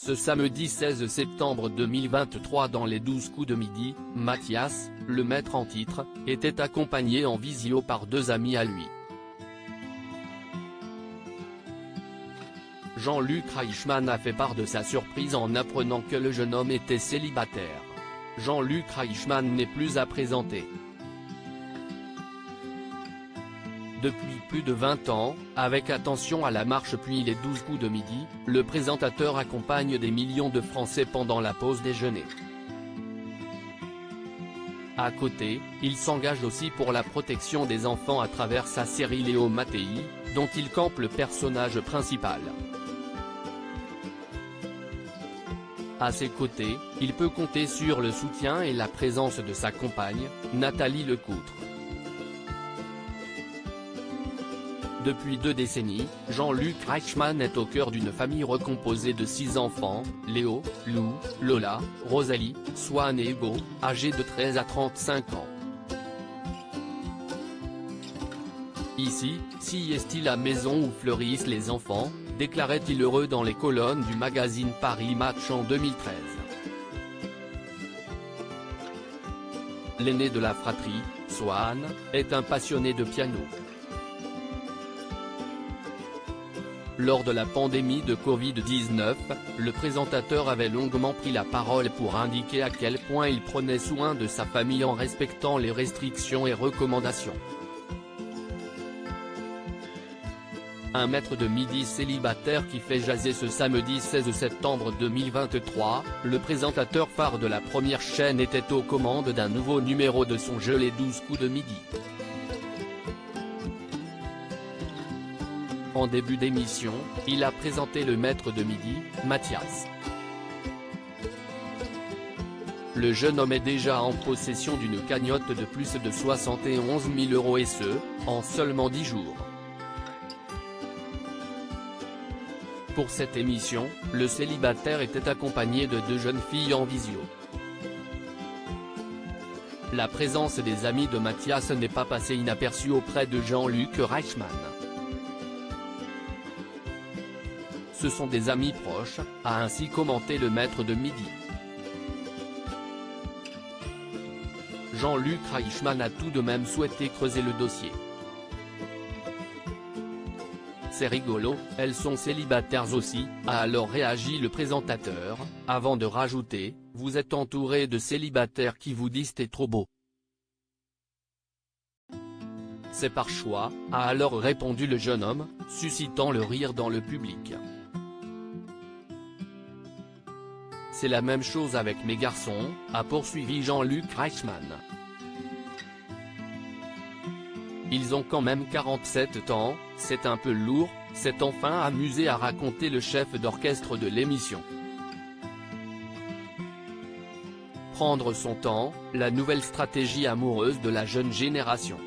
Ce samedi 16 septembre 2023 dans les 12 coups de midi, Mathias, le maître en titre, était accompagné en visio par deux amis à lui. Jean-Luc Reichmann a fait part de sa surprise en apprenant que le jeune homme était célibataire. Jean-Luc Reichmann n'est plus à présenter. Depuis plus de 20 ans, avec Attention à la marche puis les 12 coups de midi, le présentateur accompagne des millions de Français pendant la pause déjeuner. À côté, il s'engage aussi pour la protection des enfants à travers sa série Léo Mattei, dont il campe le personnage principal. À ses côtés, il peut compter sur le soutien et la présence de sa compagne, Nathalie Lecoutre. Depuis 2 décennies, Jean-Luc Reichmann est au cœur d'une famille recomposée de 6 enfants, Léo, Lou, Lola, Rosalie, Swan et Hugo, âgés de 13 à 35 ans. Ici, si est-il la maison où fleurissent les enfants, déclarait-il heureux dans les colonnes du magazine Paris Match en 2013. L'aîné de la fratrie, Swan, est un passionné de piano. Lors de la pandémie de Covid-19, le présentateur avait longuement pris la parole pour indiquer à quel point il prenait soin de sa famille en respectant les restrictions et recommandations. Un maître de midi célibataire qui fait jaser ce samedi 16 septembre 2023, le présentateur phare de la première chaîne était aux commandes d'un nouveau numéro de son jeu Les 12 coups de midi. En début d'émission, il a présenté le maître de midi, Mathias. Le jeune homme est déjà en possession d'une cagnotte de plus de 71 000 € et ce, en seulement 10 jours. Pour cette émission, le célibataire était accompagné de 2 jeunes filles en visio. La présence des amis de Mathias n'est pas passée inaperçue auprès de Jean-Luc Reichmann. Ce sont des amis proches, a ainsi commenté le maître de midi. Jean-Luc Reichmann a tout de même souhaité creuser le dossier. C'est rigolo, elles sont célibataires aussi, a alors réagi le présentateur, avant de rajouter, vous êtes entouré de célibataires qui vous disent t'es trop beau. C'est par choix, a alors répondu le jeune homme, suscitant le rire dans le public. C'est la même chose avec mes garçons, a poursuivi Jean-Luc Reichmann. Ils ont quand même 47 ans, c'est un peu lourd, s'est enfin amusé à raconter le chef d'orchestre de l'émission. Prendre son temps, la nouvelle stratégie amoureuse de la jeune génération.